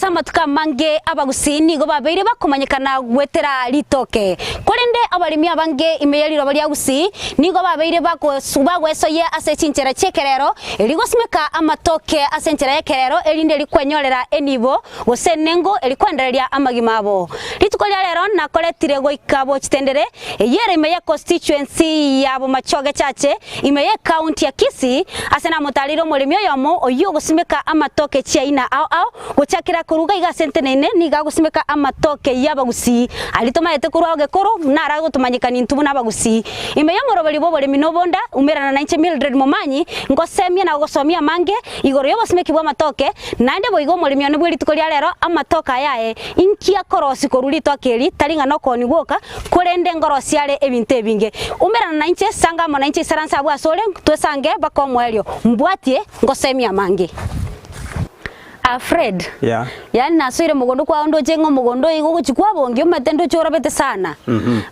amatuka mange abagusini go babeire bakomanyekana gwetera litoke kolende abalimi abange imeyaliro bali agusi nigo babeire bakosuba gwesoye ase chinchera chekerero eligosimeka amatoke ase chinchera yekerero elinde likwenyorera enibo gosenengo elikwendereria amagimabo litukolya lero nakoletire goikabo chitendere eyere imeye constituency yabo machoge chache imeye county ya Kisii ase na mutaliro mulimi yomo oyo gosimeka amatoke chiaina au gochakira kuruga iga sentenene niga gosimeka amatoke yabagusi alitoma yete kurwa gekoro nara gotumanyikana ntubu nabagusi imeye ngorobali bo bolimi nobonda umerana na Mildred Momanyi ngosemia na gosomia mange igoro yobosimeki bwa matoke nande boigo mulimi ono bwiri tukolya lero amatoka yae inkia korosi koruli tokeli talinga nokoni gwoka kolende ngorosi yale ebinte ebinge umerana na inche sanga mo na inche saransa bwa sole twesange bakomwelyo mbwatie ngosemia mange Fred. Yeah. Yani naswire mugondo kwa ndo jengo mugondo igo kuchikwa bongi umetendo chora bete sana.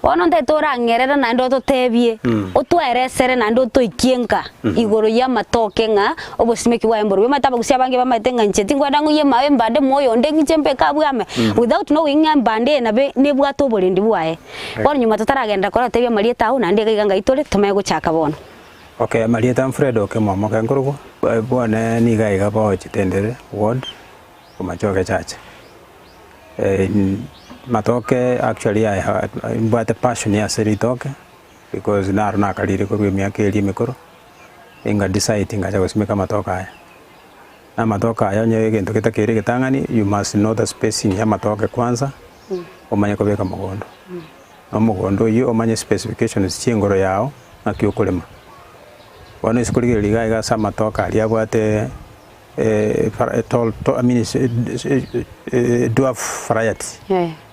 Wono ntetora ngerera na ndo totebie. Otweresere na ndo toikienka. Igoro ya matoke nga obosimeki wa emboro. Mataba kusia bange bamatenga ncheti ngwada nguye mawe mbande moyo ndengi chempe kabwame. Without knowing mbande na be nebwa tobolindi bwae. Wono nyuma totaragenda kora tebia malieta au na ndege ganga itole tomaye gochaka bono. Okay, malieta Fred okay mama kangurugo. Bwana ni gaiga bao chitendere ward kumachoke chache. Matoke actually I had but a passion ya seritoke because na kalire ko miaka eli mikoro inga deciding acha kusimeka matoka haya. Na matoka haya nyewe gento kitakiri kitangani you must know the spacing ya matoke kwanza umanye kubeka mugondo. Na mugondo yo umanye specifications chingoro yao na kyokulema. Wano isikulige liga sama toka aliabwate dwarf variety.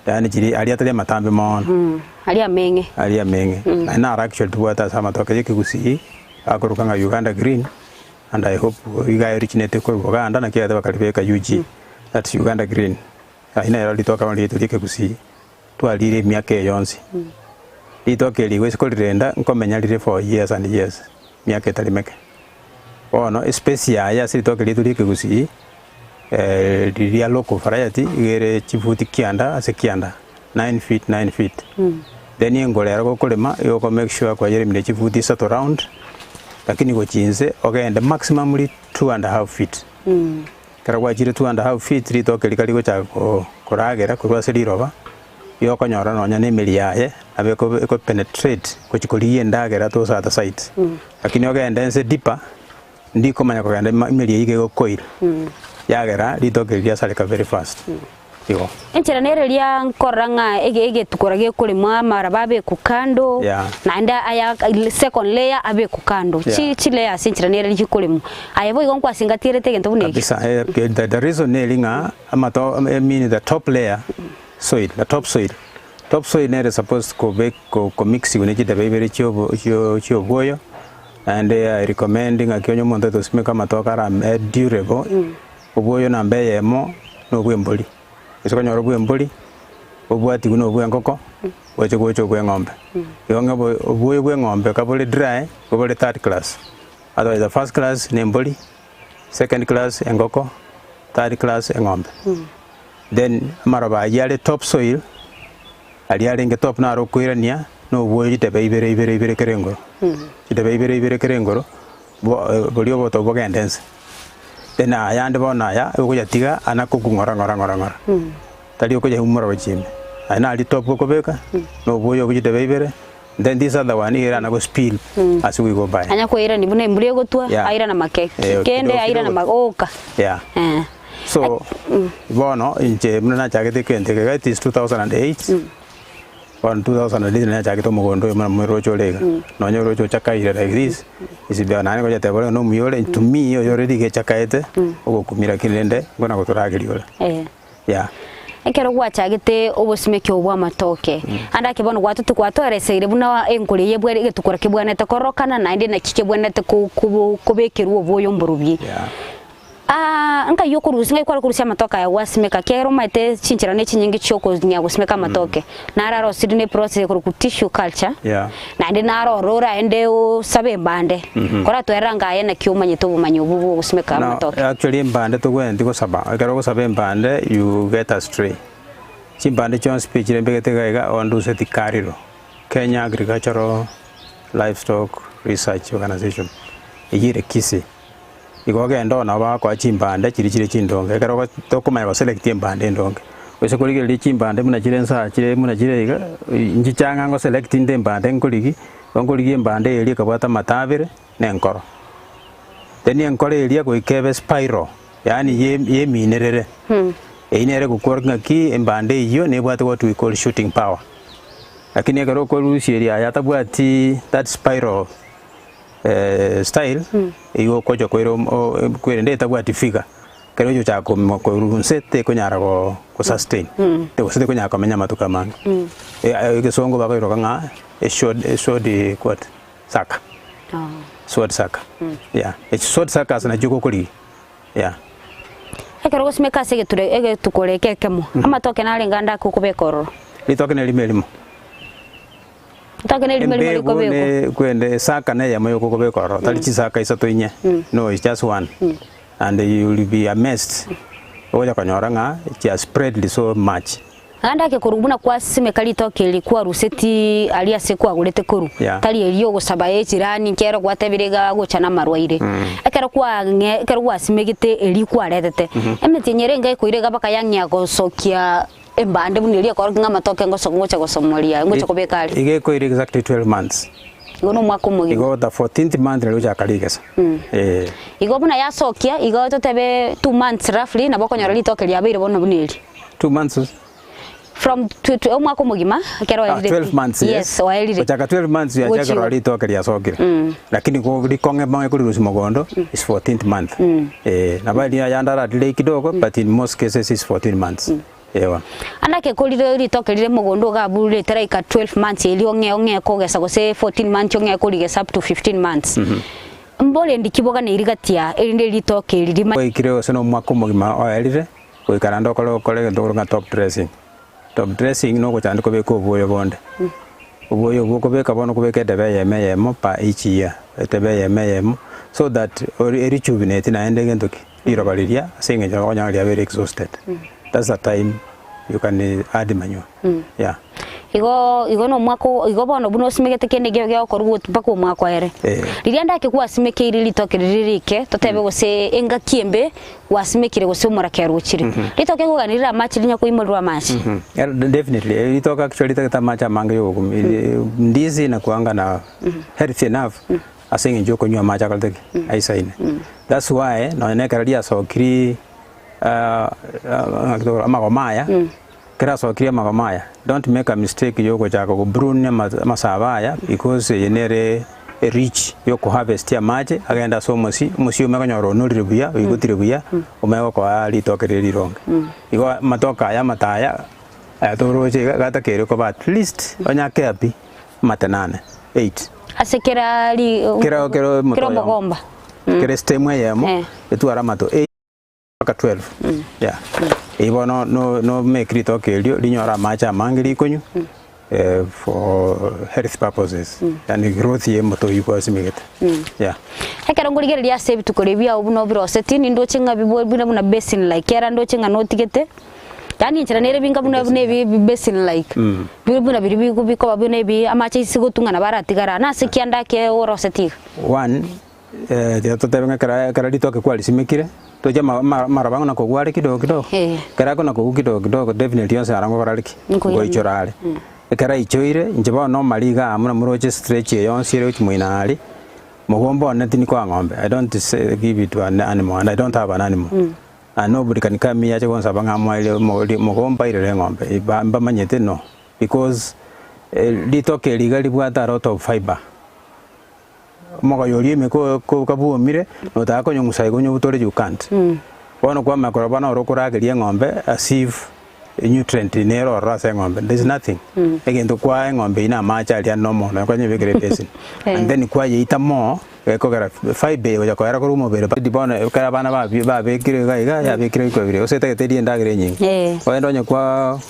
Yani jiri aliatale matambe maona. Alia menge. Na actually tuwata sama toka yeke Kisii akorukanga Uganda green and I hope you guys originate ko Uganda na kia bakalibeka UG. That's Uganda green. Ina yali toka wali yeke Kisii. Twalire miaka yonsi. Itoke liwe sikolirenda nkomenya lire for years and years. Miaka talimeke. Ono specia ya sitoke lituli Kisii dia local variety igere chifuti kianda ase kianda 9 feet. Then ingolera ko kulema yoko make sure kwa yere mine chifuti settle round lakini go chinze ogende maximum 2.5 feet. Kara kwa jire 2.5 feet litoke likali go cha koragera kwa seliroba yoko nyora nonya nemeli yaye abe ko penetrate ko chikoliye ndagera to sa the site. Lakini ogende nse deeper ndiko manya ko ganda imeli yige go coil. Yagera litoke lia salika very fast. Yo. Enchera nere lia nkoranga ege tukorage kule mara babe kukando na nda aya second layer abe kukando. Chi layer enchera nere li kule mu. Ayebo igonkwa singatire tege ntubune. The reason nelinga amato I mean the top layer soil, the top soil. Top soil nere supposed to go mix with the baby chio boyo. And they are recommending a kionyo monte to smeka matoka ra durable. Oboyo na mbeye mo no bwemboli. Isoko nyoro bwemboli. Obwati kuno bwengoko. Wache gocho bwengombe. Yonga oboyo bwengombe kabole dry, kabole third class. Otherwise the first class nemboli, second class engoko, third class engombe. Then maraba yale top soil. Aliale nge top na rokuirania no boyo jitebe ibere kerengoro. Jitebe ibere kerengoro. Bolio boto bogendense. Tena ayande bona ya ukuja tiga anakukungora. Tali ukuja humura wachime. Ana ali top ko beka. No boyo kujite bebere. Then this other one here anago spill as we go by. Anya ko ira ni bune mbule go tua aira na makeke. Kende aira na magoka. Yeah. So bono inje mna chakete kende ke it is 2008. On 2008 na chakito mugondo mero cholega. No nyoro cho chakaira like this. Isibia nani ko jate bolo no miyole to me you already get chakaete ogo kumira kilende ngona ko turagiriola. Yeah. Ekero gwachagite obosimeke obwa matoke. Anda kibono gwatutu kwatoreseire buna enkuri yebwere getukora kibwanete korokana na indi na kike bwanete kubekirwo boyo mburubye. Nka yokurusi ngai kwa kurusia matoka ya wasimeka kero maite chinchira ne chinyingi choko nya gusimeka matoke nararo sidine process ku tissue culture na ndi naro rora ende o sabe mbande kora to eranga yena kiuma nyito bumanyo bubu gusimeka matoke actually mbande to gwendi go saba kero go sabe mbande you get a stray chimbande chon speech rembegete gaiga ondu seti kariro Kenya Agricultural Livestock Research Organization yire kisi igoge ndo na ba kwa chimbande chiri chindonge kero to kuma ba select mbande ndonge wese kuligi li chimbande muna chirensa chire muna chire njichanga ngo select inde mbande nguligi nguligi mbande eri kabata matabire nenkoro then enkoro eri ko ikebe spiral yani ye minerere inere kukorga ki mbande iyo ne bwate what we call shooting power lakini kero ko rusi ya tabwati that spiral style iyo kojo koiro kwende tabwati figure kero yo cha ko runsete ko nyara ko sustain te usete ko nyara ko menya matuka manga ke songo ba ko nga short quote saka sword saka yeah it's sword saka sana juko kuli yeah ekero gosimeka sege ture ege tukore kekemo amatoke nalenganda kukubekoro litoke nelimelimo takene limelimo likobeko kwende saka na yamo yokobekoro talichi saka isato inye no it's just one and you will be amazed oja kanyora nga it spread so much anda ke kurubuna kwa simeka litoke likuwa ruseti alia seku agulete koru tali eliyo gusaba jirani kero gwatebirega gochana marwaire ekero kwa simegite elikwa retete emetinyere ngai kuirega baka yangya gosokia embande buniria kwa nga matoke ngocha gosomoria ngocha kubekali ige ko exactly 12 months gono mwako mugi igo the 14th month lelo jakarigesa igo buna yasokia igo totebe 2 months roughly na boko nyora litoke liabire bona buniri 2 months from to mwako mugima kero 12 months yes waelire kuchaka 12 months ya jaga litoke liasokire lakini ko likonge bange kuri rusimogondo is 14th month na bali ya yandara delay kidogo but in most cases is 14 months ewa andake kolire litoke lire mugondo ga bure teraika 12 months eli onge kogesa go se 14 months onge koligesa up to 15 months mbole ndikiboga ne irigatia erinde litoke lirima ikire seno mwako mugima oelire ko ikarando kole ndoro nga top dressing no ko chande ko be ko boyo bonde oboyo bwo ko be ka bono ko be ke debe yemo pa each year debe yemo so that rejuvenate na ende gendoki irobaliria singe jo nya very exhausted that's the time you can add manure yeah igo no mwako igo bono buno simegete kende gyo korugo pako mwako ere liria ndake kwa simeke iri litoke ririke totebe gose enga kiembe wasimekire gose umurake ruchiri litoke kuganirira match linya kuimurwa match definitely litoke actually taka macha manga yo ndizi na kuanga na healthy enough asinge joko nywa macha kalteke aisaine that's why no nekaralia so kiri amagomaya kira so kiri amagomaya don't make a mistake yoko chako ko brune masabaya because yenere rich yoko harvest ya maje agenda so musi umekanyoro no ribuya igutiribuya umeko kwa litoke rironge igo matoka ya mataya atoroje gata kere ko at least onya kepi matenane 8 asekera kero mogomba kere stemwe yamo etuara mato 8 aka 12 yeah ibo no make litoke linyora macha mangiri konyu for health purposes and growth ye moto yuko simigete yeah ekero ngurigereria save tukorebia ubuno broseti ndo chenga bibo buna basin like era ndo chenga no tigete yani nchira nere binga buna bi basin like buna biri biko babune bi amacha isigo tungana baratigara na sekianda ke oroseti one de totebenga kara litoke kwali simikire toja marabango na kogware kidogo kara kona kogu kidogo definitely yonse arango karaliki goichorale kara ichoire njeba no maliga amuna muroche stretch yonse ire uchmuinali mogombo netini kwa ngombe I don't give it to an animal and I don't have an animal and nobody can come here to onsabanga mwile mogomba ire ngombe mba manyete no because litoke ligali bwata a lot of fiber moga yori me ko kabu mire no ta ko nyungusai ko nyubutore you can't bono kwa makoro bana orokurageria ngombe as nutrient nero rasa ngombe there's nothing again to kwa ngombe ina macha ria normal na kwa nyebekere basin and then kwa yeita mo ekogera 5 oja kwera ko rumo bere dibona kaya bana ba bekire gaiga ya bekire ko bire osete getedi ndagire nyingi oendo nya kwa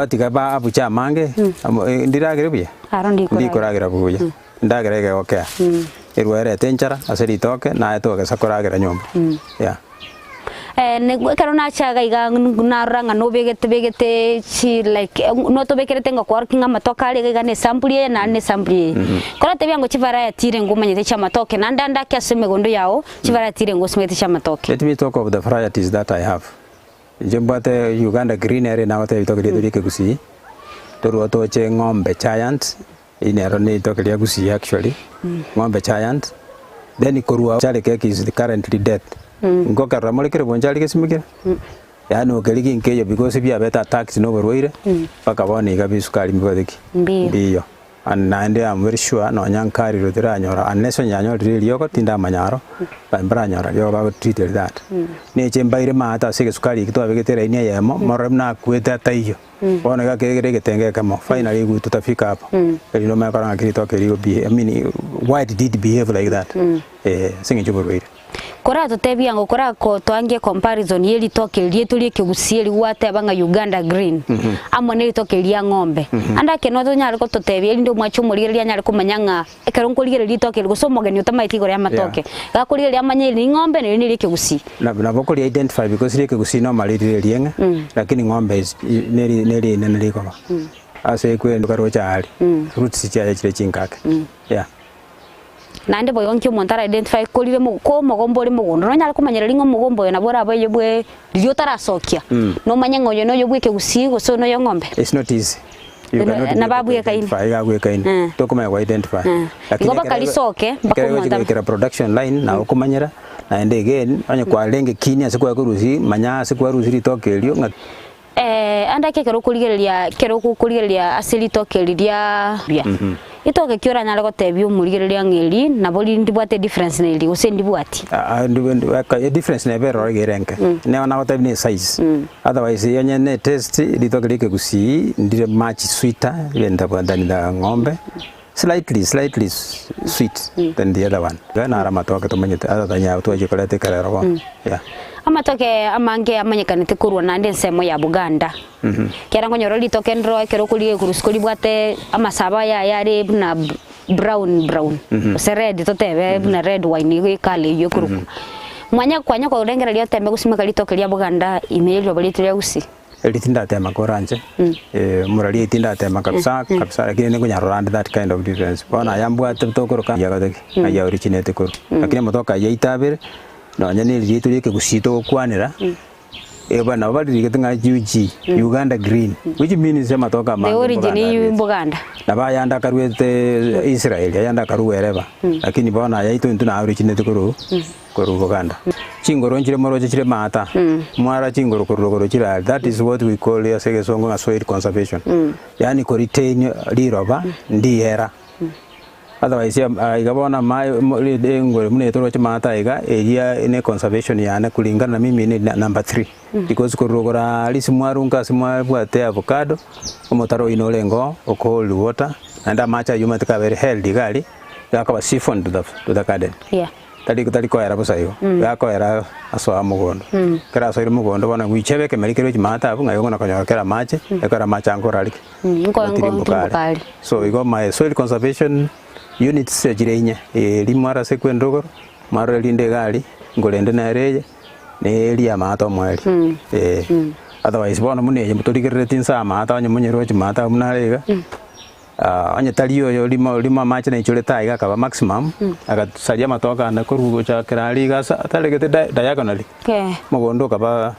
tiga ba abucha mange ndiragire buya ndikoragira buya ndagire okay irwere tenchara aseri toke na etoke sakoragira nyomba yeah ne karona chaga iga naranga no begete chi like no to bekere tenga kwa kinga matoka ale ga ne sample na ne sample kora te byango chivara ya tire ngumanye te chama toke na ndanda kya seme gondo yao chivara ya tire ngosme te chama toke. Let me talk of the varieties that I have. Jembate Uganda green area na wate toke de ke kusi toru to che ngombe giant inero ne toke ya kusi actually ngombe giant then korua chale cake is currently dead. Ngoka ramole kere bonjali kesimikira yani okeliki nkeyo because bia beta tax no berwire paka bone ikabisukali mbadiki ndiyo and I'm very sure no nyankari rotira nyora unless nyanyo really yoko tinda manyaro bambra nyora yo ba treat that ne chembaire mata sike sukali kitwa begetera ine yemo moremna kweta taiyo bona ga kegere getenge kama finally we tutafika hapo elino makara ngakito keriyo be I mean why did it behave like that singe chuborwire kora tutebia ngo kora ko twangie comparison yeli toke lietu kigusieli wate banga Uganda green amone toke lia ngombe anda ke no nyari ko tutebia ndi mwachu lia nyari ko manyanga ekero nkolire litoke ligosomo gani utamaiti gore amatoke ga kolire lia manyeli ngombe ne ni kigusi na boko li identify because kigusi no malire lienga lakini ngombe neri nene ko ase kwendo karo chali roots cha chile chinkake yeah nande boyo nkyo montara identify kolire ko mogombo le mugondo no nyala kumanyira lingo mugombo yo nabora abaye bwe ryo tarasokia no manyango yo no yo bweke gusigo so no yo ngombe it's not easy na babu ya kaini ya kaini to kuma ya identify lakini ngoba kalisoke bakumanda production line na ukumanyira na ende again anya kwa lenge kini asikwa kurusi manya asikwa rusi litoke lyo anda ke kero kuligeria asili toke liria bia itoke kyora nyala ko tebyo muligeria ngeli na boli ndibwate difference neli ose ndibwati difference ne bero gerenke ne ona ko tebni size otherwise yanye ne test litoke like kusi ndire match sweeter yenda ndani da ngombe slightly sweet than the other one gana ara matoka to manyete atanya to ajikolete karero yeah amatoke amange amanyekanete kurwa nande nsemo ya Buganda kera ngonyoro litoke ndro kero kulie kuruskoli bwate amasaba ya yare na brown se red to tebe na red wine kale yo kuru mwanya kwanya kwa urengera lyo tembe gusimaka litoke lya Buganda imeli bali ya usi litinda tema koranje murali itinda tema kabisa lakini ngo nyarorande that kind of difference bona yambwa tokoro kan yagateke aya originate kuru lakini motoka yaitabire no nyane litu leke gusito kwanira bana bali getinga UG Uganda green which means matoka the origin in Buganda na ba yanda karwete Israel yanda karuwereba lakini bona yaitu ntuna originate kuru Buganda chingoro njire moroje chire mata mwara chingoro korogoro chira that is what we call ya sege songo soil conservation yani ko retain liroba ndiera otherwise igabona ngore mune toro chimata iga area ine conservation yana kulingana na mimi ni number 3 because korogora lisimwarunga simwabwate avocado omotaro inolengo o cold water and amacha yuma tika very healthy gali yakaba siphon to the garden tali ko era bosayo yako era aso amugondo kera so iri mugondo bona wichebeke melikero chimata abu ngayo ngona kanya kera mache ekara macha angorali ngo so igo my soil conservation units jirenya limara sekwendogoro maro linde gali ngolende na reje ne elia mato mwali otherwise bona muneje mutorigerere tinsa mata onye munyero chimata munalega anya taliyo yo lima macha na ichole taiga kaba maximum akasalia matoka na kurugo cha kirali gasa talegete diagonally mugondo kaba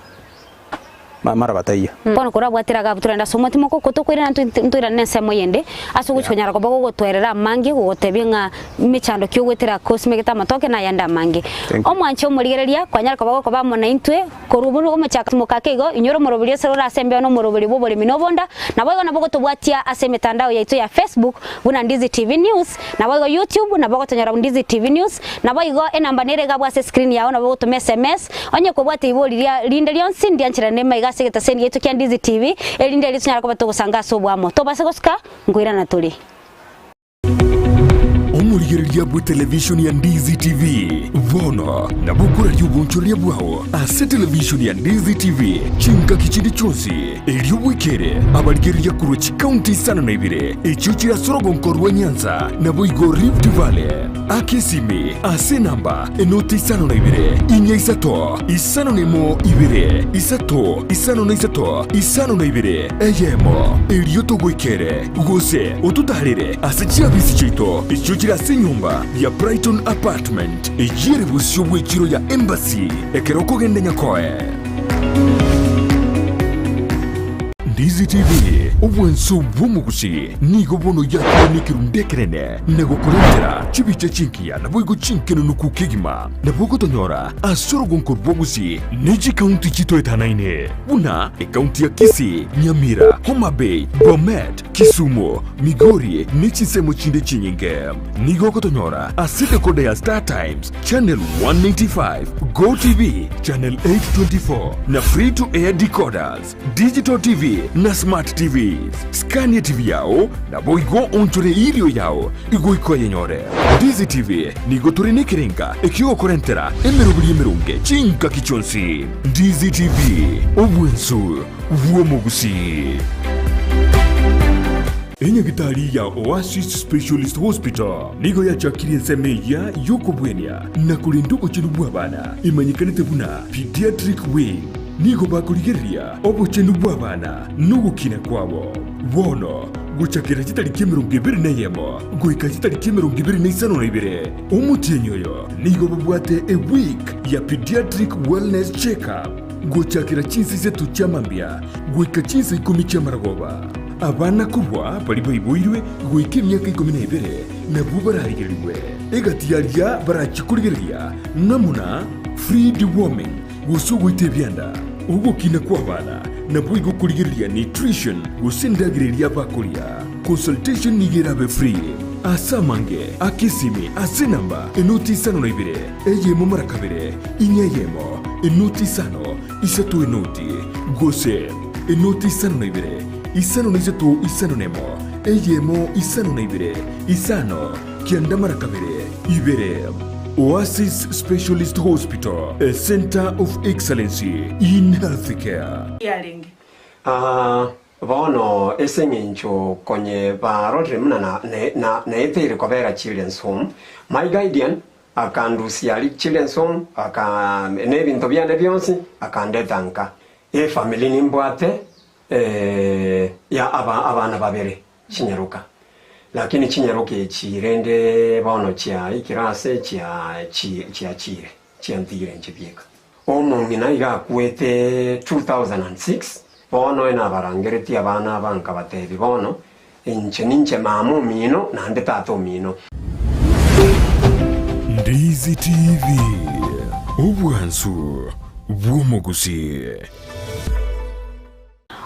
mara bataiya bona kora bwatira ga buturenda somoti moko kotokwira ntuira nese moyende asugu chonyara ko bago gotwerera mangi gotebinga michando kyo gwetira cosmegeta matoke na yanda mangi omwanche omurigereria kwanyara ko bago ko bamona intwe koruburu omachaka mukake go inyoro morobirie serora asembe no morobiri bobole minobonda na bago na bago tobwatia asemetandao yaitu ya Facebook buna Ndizi TV News na bago YouTube na bago tonyara Ndizi TV News na bago enamba nerega bwase screen yao na bago to SMS onye ko bwate iboliria linde lyonsi ndianchira nema segeta sendi yetu kya Ndizi TV elinde litu nyara ko batogusanga so bwamo to basegosika ngwira na tuli omurigereria bwa television ya Ndizi TV bono na bukura ry'ubunchoria bwawo ase television ya Ndizi TV chinga kichindi chonsi elio wikere abarigereria kuro chikaunti sana na ibire echo chira sorogonkorwa Nyanza na boigo Rift Valley akesimi ase namba enoti sana na ibire inya isato isano nemo ibire isato isano na isato isano na ibire eyemo elio togwikere gose otutarire ase chiabisi chito echo chira se nyumba ya Brighton Apartment ejire busyo bwekiro ya Embassy ekeroko gende nyakoe Ndizi TV obwenso bw'omugusi nigo bono yakonikerundekerene negokorentera chibicha chinkiya nabwigo chinkeno nukukigima nabwogotonyora asorogonkor bwogusi neji kaunti chito etanaine buna ekaunti ya Kisii, Nyamira, Homa Bay, Bomet, Kisumu, Migori nechisemo chinde chinyinge nigo gotonyora asite kode ya Star Times Channel 195 Go TV Channel 824 na free to air decoders Digital TV na Smart TVs Scania TV yao na boigo onchore ilio yao igoiko yenyore Ndizi TV nigo turine kirenga ekigo korentera emerunge chinka kichonsi Ndizi TV obwensu vuomogusi Enyagitari ya Oasis Specialist Hospital nigo ya chakiri nsemeya yoko bwenya na kulinduko chinubu abana imanyikanite buna pediatric wing nigo bakurigeria obuchenu bw'abana n'ugukina kwabo bono gucakira kitariki 21 guika kitariki 22 umutinyoyo nigo bubwate a week ya pediatric wellness check-up gucakira chinsi zetu chamambia guika chinsi 10 chamaragoba abana kubwa bali bayiboirwe guika imyaka 12 na bubararigeriwe egatiyaria barachikurigeria namuna free deworming gusuguite byanda ugukina kw'abana na bwigo kurigeria nutrition gusendagireria bakuria consultation nigerabe free asamange akisimi asenamba enoti sano na ibire eyemo marakabere inyayemo enoti sano isatu enoti gose enoti sano na ibire isano na isatu isano nemo eyemo isano na ibire isano kianda marakabere ibere Oasis Specialist Hospital, a center of excellency in healthcare. Bono esengincho konye barodre mna na ethere kobera children's home. My guardian akandusiali children's home aka nebinto byane byonsi akandetanka. E family nimbwate ya abana babere chinyaruka. Lakini chinyaruke chirende bono chia ikirase chia chire chia ndire nchibieka omungina iga kwete 2006 bono ena barangereti abana banka batebi bono ninche mamu mino nande tato mino Ndizi TV obwansu bw'omugusi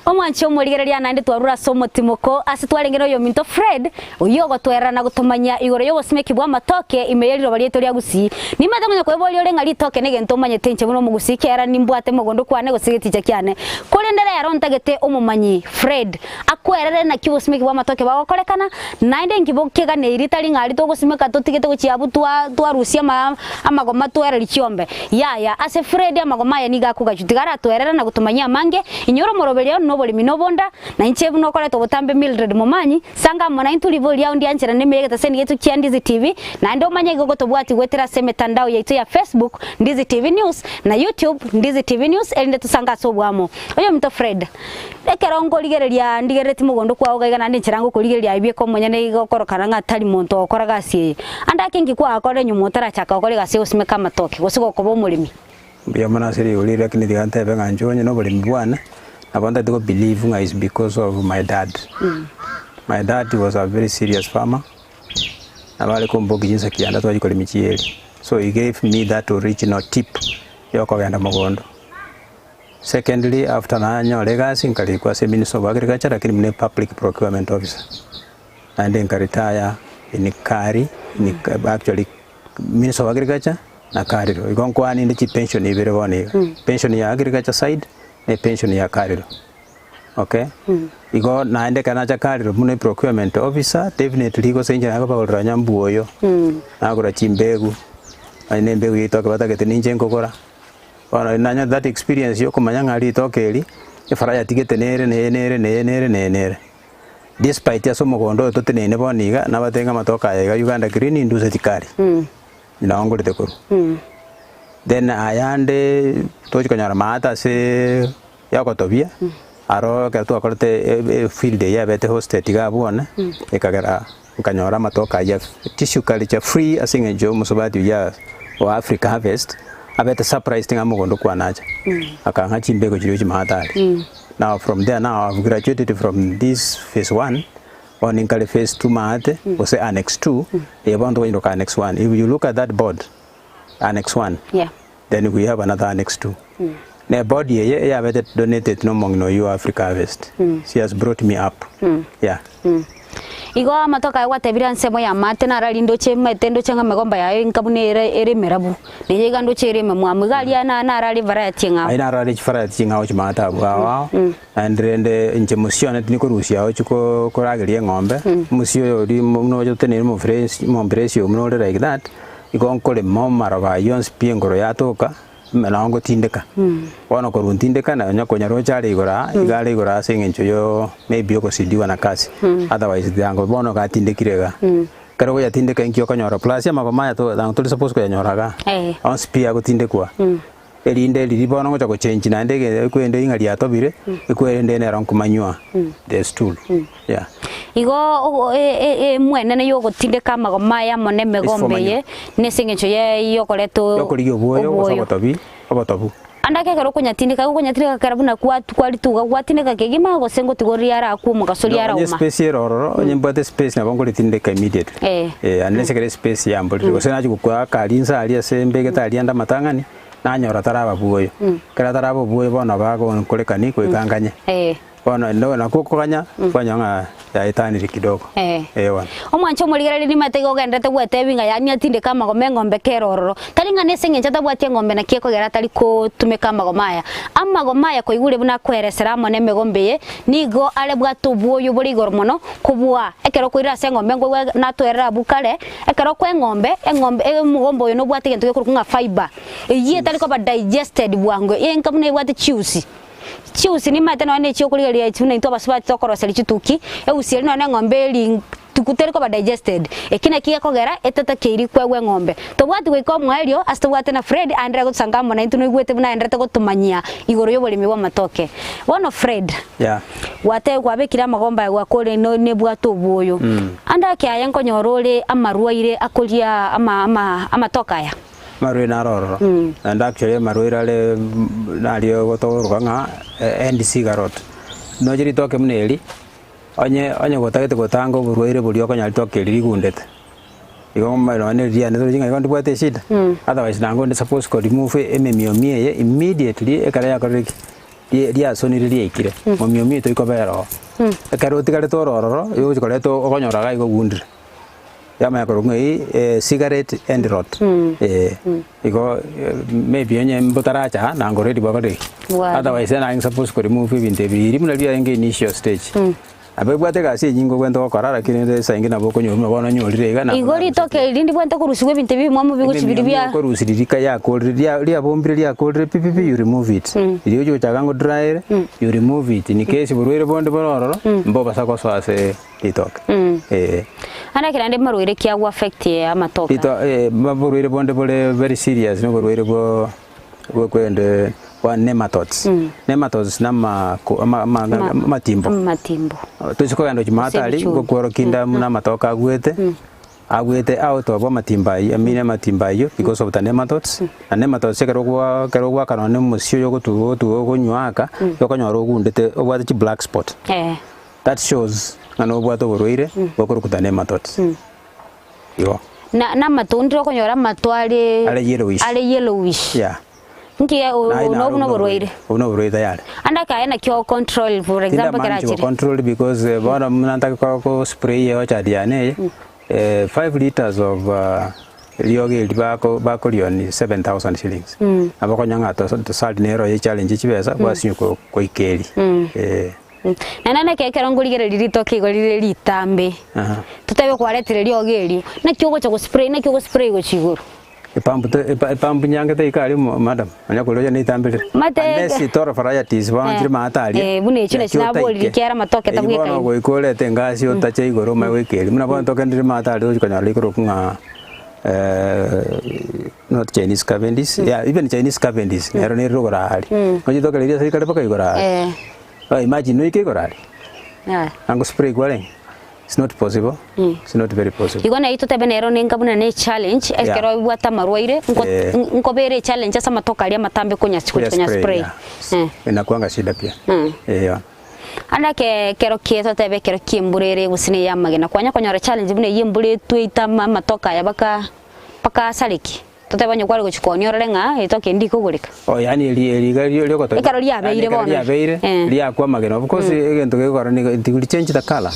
omwanchi omurigereria nandi twarura somo timoko ase twarengero yo minto Fred uyogo twerana gutumanya igoro yo bosimeki bwa matoke imeyeriro bali etori agusi nimata ngonya kweboli ole ngali toke negento manye tenche buno mugusi kera nimbwate mogondo kwane gosigeticha kyane kolendera yarontagete omumanyi Fred akwerere na kibosimeki bwa matoke bagokorekana nainde ngibokega ne iritari ngali to gosimeka totigete gochiabu twarusia amagoma twereri chiombe yaya ase Fred amagoma ya niga kugajutigara twerera na gutumanya mange inyoro moroberio Oboremi nobonda na inchebu nokore to botambe Mildred Momanyi sanga mona intulivoli ya ndi anchera nemegeta seni yetu kia Ndizi TV na ndo manya gogo to bwati gwetera se metandao yetu ya Facebook Ndizi TV News na YouTube Ndizi TV News elinde tusanga sobwamo oyo mto Fred lekera ngoligereria ndigereti mugondo kwa oga na ndinchera ngo kuligereria ibye ko munya ne gokorokana ngatali muntu okoraga sie anda kingi kwa akore nyumo tarachaka okorega se usimeka matoke gosigo ko bomulimi bya mana seri uli lakini digante benga njonye no boli mbwana I wanted to believe is because of my dad. My dad was a very serious farmer. So he gave me that original tip. Secondly, after Nanyo legacy, I was a Minister of Agriculture, I became a public procurement officer. And then I retired in Kari, actually Minister of Agriculture, Nakari. We go on in the pension, pension in agriculture side. A pension ya karilo okay igo naende kana chakari mune procurement officer definitely go senje nako bagora nyambuoyo nagora chimbegu ane mbegu itoke batagete ninje ngokora ona nanya that experience yo kumanya ngari itokeri ifara tigete nere despite yaso mugondo totenene boniga nabatenga matoka ya Uganda green induce tikari inaongorete ko then ayande tochikonyara mata se yakotobia aro kertu akorte field ya bete hosted gabona ekagera ukanyora matoka ya tissue culture free asinge jo musobati ya wa Africa Harvest abete surprise tinga mugondo kwa naja akanga chimbego chiro chimatari. Now from there now I've graduated from this phase 1 on in phase 2 mahate or say annex 2 you want to look annex 1 if you look at that board annex 1 then we have another annex 2 the board here yeah better donated no mong no you Africa Harvest she has brought me up igo matoka ya watebira nsemo ya mate na ralindo chema tendo changa megomba ya inkabune ere merabu nije gando chere memwa mugalia na rali variety nga ina rali variety nga ochi mata bwa andrende nje musione tiniko rusia ochi ko ragelie ngombe musio yori no jote ne mo fresh mo like that igo nkole momara ba yons piengoro yatoka melango tindeka wana ko runtindeka na nyakonya rochari igora igale igora sengencho yo maybe ko sidiwa na kasi otherwise dango bono ga tindekirega karo ya tindeka nkyo kanyora plus ya magoma to dango tuli suppose ko yanyoraga on spia ko tindekwa elinde lili bono ngocha ko change na ndege kwende ingali atobire ikwende ne ran kumanywa the stool igo mwene ne yogo tindeka magoma ya mone megombeye ne sengencho ye yokoleto yokoliyo boyo obotobu andake kero kunyatindika karabuna kwalituga kwatindika kegima go sengo tigoria ara akumu gasoli ara uma space eroro nyembate space na bongo litindika immediately unnecessary space yambo go sena chukwa kalinza ali asembege tali anda matangani nanyora taraba buoyo kera taraba buoyo bona bago kolekani ko ikanganye bona ndo na kokokanya kwanyanga ya etani kidogo wana omwancho muligera lini matego gendete gwete binga yani atinde kama go mengombe kerororo talinga nesenge nchata bwate ngombe na kieko gera tali ko tumeka magomaya amma gomaya ko igure buna kweresera mone megombe nigo ale bwato buoyo buri gormono kubwa ekero kwira se ngombe ngo na twerera bukale ekero kwe ngombe mugombo yo no bwate gento kurunga fiber eyi tali ko ba digested bwango yenkamune bwate chiusi ni mate no ne chokuli ya tuna into baswa tokoro seli chituki usieli no ngombe li tukuteri ko ba digested ekina kiya kogera etata keiri kwewe ngombe to bwati we ko mwelio asto bwate na Fred andre go sangamo na into no igwete buna andre go tumanyia igoro yo bolimi wa matoke wono Fred wate kwabekira magomba gwa kole no ne bwato buoyo anda ke ayanko nyorole amaruaire akolia ama tokaya marwe na roro and actually marwe rale nalio gotoruka nga NDC garot no jiri toke mneli onye gotagete gotango burwaire bulio kanya toke ligundete igo maro ne ria ne jinga igo ndibwate shida otherwise nango ndi suppose ko remove ememiomie immediately ekara yakoreki ria soniri liekire momiomie to ikobero ekaro tikare tororo yo jikoleto okonyoraga igo gundire yama yakorungai cigarette and rot igo maybe onye mbotaracha na ngoredi bakore otherwise na suppose ko remove ibinte biri muna bya enge initial stage abebwate gasi nyingo kwento kokora lakini saingi na boko nyuma bona nyolire gana igori toke lindi bwente kurusiwe ibinte bibi mwamu bigo chibiri bya ko rusirika ya ko ria bombire lia ko pipi you remove it iri yo chagango dry you remove it in case burwere bonde bororo mbo basako so ase itoke ana kirande marwire kya go affect ya matoka burwere bonde bole very serious no burwere bo kwende wa nematodes na matimbo tusiko yando chimatali gokoro kinda muna matoka agwete out of matimba amine matimba yo because of the nematodes and nematodes kero kwa kanone musio yo gotugo gonywaka yo kanyoro gundete obwate chi black spot that shows ngano obwate borwire gokoro kuta nematodes yo na matundro konyora matwale ale yellowish nkiya no borwire yale andaka ena kyo control for example karachi control because bana mnanta ko spray yo chadiane 5 liters of lioge bako lioni 7,000 shillings abako nyanga to salt nero ye challenge chibesa kwa sinyo ko ikeli Na nana kekera ngurigere liritoke igorire litambe tutebe kwaretire liogeri na kyogo cha spray na kyogo spray go chiguru ipambu nyangete ikali madam anya kuloja ni tambire unless tora varieties wanjiri matali bune chine chinaboli kera matoke tabweka ibono go ikole tengasi otache igoro mai wekeli muna bono toke ndiri matali ukanya likoro kunga not Chinese Cavendish even Chinese Cavendish nero ni rogora hali oji toke liria sai kale paka igora imagine no ike igora hali ango spray gwale. It's not possible. It's not very possible. Igona ito tebenero nengabuna ne challenge ekero bwata marwaire nko bere challenge asa matoka alia matambe kunya spray. Inakuanga shida pia. Ana ke kero kieto tebe kero kimburere gusine yamagena kwanya konyora challenge bune yimbure tuita matoka ya baka saliki. Tutebanya kwali gochikonyo renga itoke ndiko gurika. Yani eli lyo koto. Ikaro lya beire bono. Lya beire lya kwa magena of course egento ke gora ni change the color.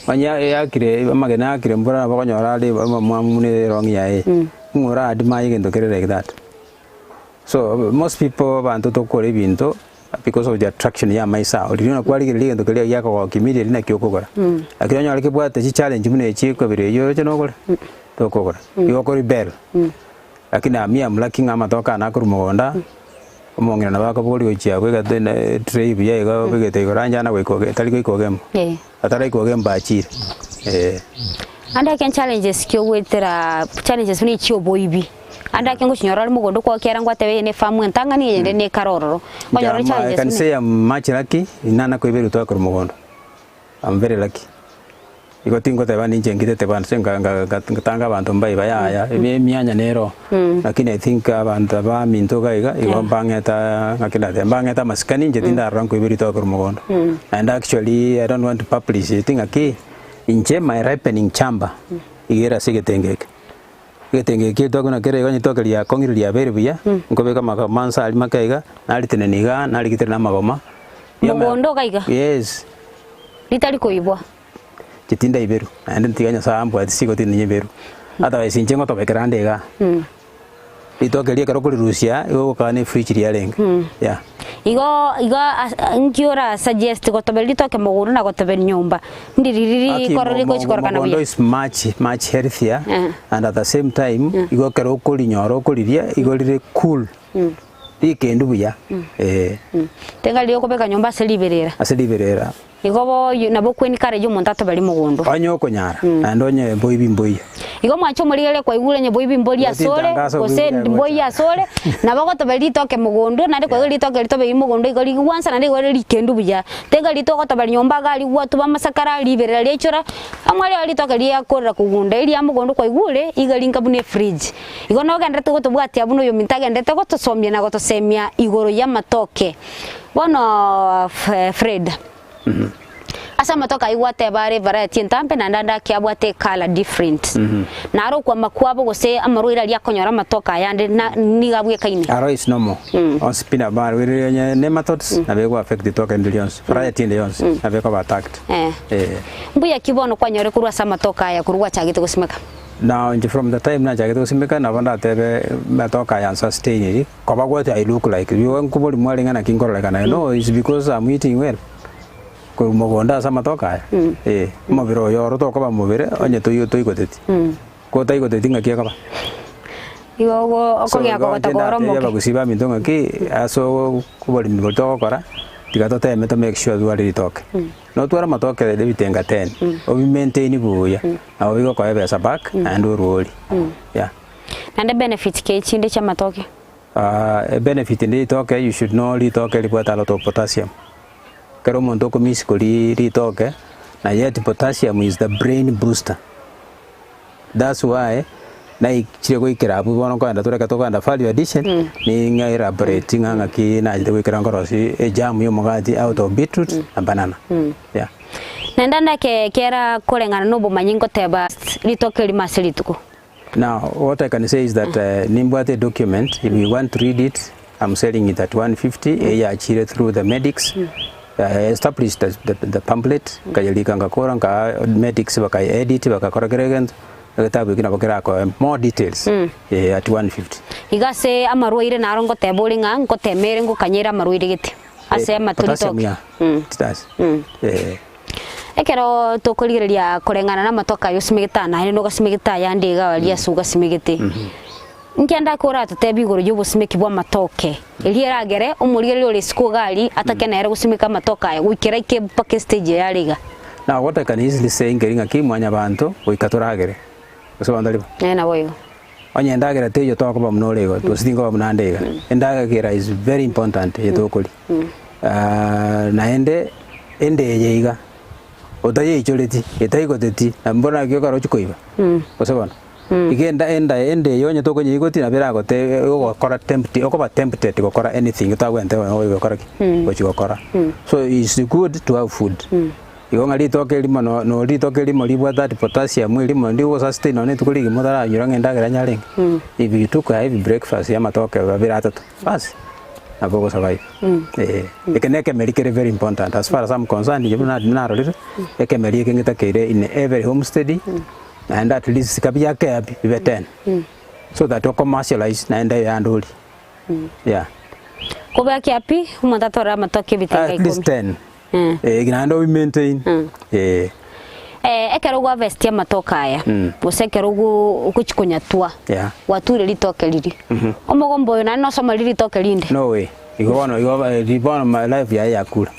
Wanya yakire magena yakire mbura bakonyora ali mwamune rongi yae ngora adima yegento kere like that. So most people want to talk ebinto because of the attraction ya maisa olino kwali ligento kere yako immediately na kyokogora akiranya alike bwate chi challenge mune chi ko bire yo cheno gora tokogora yoko rebel lakini amia mlaki ngama toka na kurumonda omongera na bako boli ochia kwega tribe ya ga begete goranja na weko tali ko gem atara ko gem ba chire anda ken challenges kyo wetera challenges ni chi oboibi anda ken go chinyora mugondo ko kera ngwate ne famu ntanga ni yende ne karororo onyora challenges can say I'm much lucky inana ko iberu to kurumonda. I'm very lucky. Iko tingo te bani njengite te bani senga tanga abantu mbai bayaya mianya nero lakini I think abantu ba minto gaiga iko bangeta ngakina te bangeta maskani nje tinda ranko ibiri to kurumogondo and actually I don't want to publish it ngaki inje my ripening chamber igera sigetengeke getengeke to kuna kere gonyi to kelia kongiria bere buya ngobeka makamansa ali makaiga nali teneniga nali kitena magoma mugondo gaiga yes litali koibwa chitinda iberu and tiganya sambo atisigo tinye beru otherwise inchengo to bekrandega itokelia karo kuri Russia igo kane fridge ya lenga igo ngiora suggest go tobeli to ke moguru na go tobeli nyumba ndiriri korori ko chikorkana buya is much healthier and at the same time igo karo kuri nyoro kuri ria igo rire cool ikendu buya tenga liyo ko beka nyumba aseliberera igobo nabo kweni kare yo montato bali mugondo anyo konyara andonye boibimboyi igo mwacho muligele kwa igule nye boibimboyi asole ose boyi asole nabo to bali toke mugondo nande kwa igule toke lito bali mugondo igoli wansa nande igole likendu buya tenga lito ko to bali nyomba gali watu bamasakara liberera lechora amwali ali toke liya korra kugunda ili ya mugondo kwa igule igalinga bune fridge igo no ganda to bwati abuno yo mintage ndete ko to somye na ko to semia igoro ya matoke bono Fred asa matoka igwate bare variety ntampe na ndanda kiabwate color different naro kwa makwabo gose amaruira lia konyora matoka yande nigabwe kaine aro is normal on spina bar we nematodes na bego affect the token billions variety billions na bego attacked mbuya kibono kwanyore kurwa sa matoka ya kurwa chagite kusimeka now from the time na chagite kusimeka na banda tebe matoka ya sustain ko bagwate I look like you nkuboli mwalinga na kingora kana no it's because I'm eating well ko mogonda sama toka mobiro yoro to ko ba mobire onye to igoteti ko ta igoteti ngakia ka ba igogo okongya ko tagoro mo ba kusiba mindonga ki aso ko bali mi to kora tigato te meto make sure you are talk no twara matoke de bitenga 10 o maintain buya awo bigo ko ebe back and uroli and the benefit ke chinde cha matoke a benefit in the toke you should know the toke report a lot of potassium. Kero mondo komis ko li toke na yet potassium is the brain booster. That's why na ichire ko ikirabu bono ko anda tureka to anda value addition ni ngaira breathing anga ki na ide ko ikirangorosi e jam yo mogati out of beetroot and banana. Nandanda ke kera kolengana no bomanyingo teba litoke limasilituko. Now, what I can say is that Nimbwate document, if you want to read it, I'm selling it at 150. I achieved through the medics. Established the pamphlet. Medics baka edit baka correct. More details at 150. Igase amaruire narongo tebolinga ngo temere ngo kanyera maruire gite. asema tulitoke titas ekero tokoligereria kurengana na matoka yo simigita na hino go simigita yandiga walia suga simigiti nkienda kora tutebi iguru yo busimiki bwa matoke elieragere umurigere uri skugari atakenere gusimika matoka ya gwikira ike pake stage ya liga. Now what I can easily say ngeringa kimwanya bantu wikaturagere usobandaliba na boyo onye ndagera tejo toko ba mnolego tusingo ba mnandega ndagera is very important yetokoli naende yeiga otaye ichoreti etaigoteti mbona kyo karo chikoiba usobana igenda yonye tokonye igoti na bira gote ogokora tempted gokora anything utagwente ogokora gochigokora so it's good to have food igonga litoke limo no litoke limo libwa that potassium limo ndiwo sustain on tukuligi modara yuranga ndagera nyalenge if you took a heavy breakfast ya matoke babira atatu basi nabogo survive ekeneke medicare very important as far as I'm concerned you na rolite ekemeli kengeta kere in every homestead and at least kabia care be 10 so that to commercialize na enda yanduli yeah koba kiapi umatatora matoke bitanga at least 10 ginando we maintain ekero gwa vestia matoka aya busekero ukuchikunyatua wature litoke liri omogombo yo nano soma liri toke linde no way igono my life ya yakura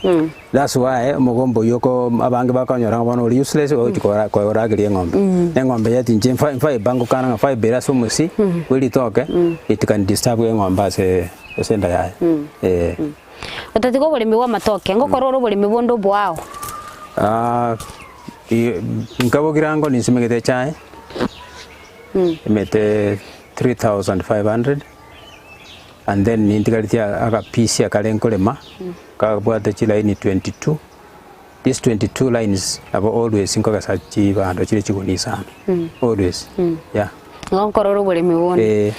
that's why omogombo yoko abange bakanyora bono useless ochikora kwa ragiri ngombe ngombe yati nje fa bango kana fa bera somusi wili toke it can disturb ngombe ase senda ya Otatigo bolimi wa matoke ngokororo bolimi bondo bwao nkabo kirango nisimegete chai mete 3500 and then nintikalitia aka piece akalenkolema kabwate chilaini 22 these 22 lines abo always inkoga sachi bando chile chikunisa always yeah ngokororo bolimi bondo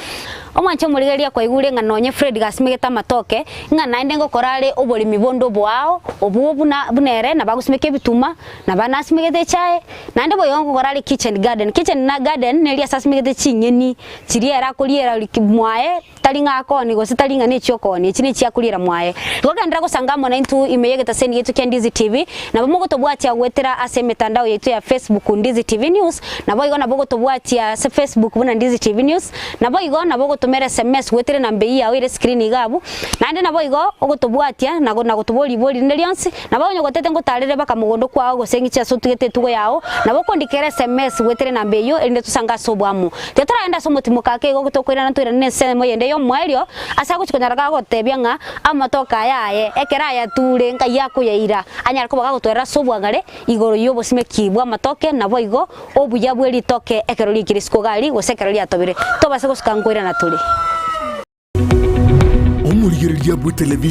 omwancho murigeria kwa igure nganonye Fred gasimigeta matoke nganainde ngokorare obolimi bondo bwao obubuna bunere na bagusimike bituma na banasimigete chae nande boyongo korare kitchen na garden nelia sasimigete chinyeni chiriera kuriera mwae talinga akoni go sitalinga ne chiokoni chini chia kuriera mwae gokandira gusangamo na intu imeyegeta seni yetu kya Ndizi TV na bomogo tobwatia gwetera ase mitandao yetu ya Facebook Ndizi TV News na boigo na bogo tobwatia se Facebook buna Ndizi TV News na boigo na bogo tumere SMS wetere na mbei ya wire screen igabu nande nabo igo ogotobwatia nago toboli nelionsi nabo nyogo tete ngotarere baka mugondo kwao gosengicha so tugete tugo yao nabo kondikere SMS wetere na mbei yo ende tusanga sobwamu tetara enda somotimo kake go tokwira na twira nese mo yende yo mwelio asa guchikonyaraga gotebia nga amatoka yaye ekera ya ture nka yako yaira anyara ko baga gotwera sobwangare igoro yo bosime kibwa matoke nabo igo obuya bweri toke ekero likirisko gali gosekero lya tobire tobase guskangoira na turi Omurigereria bwe television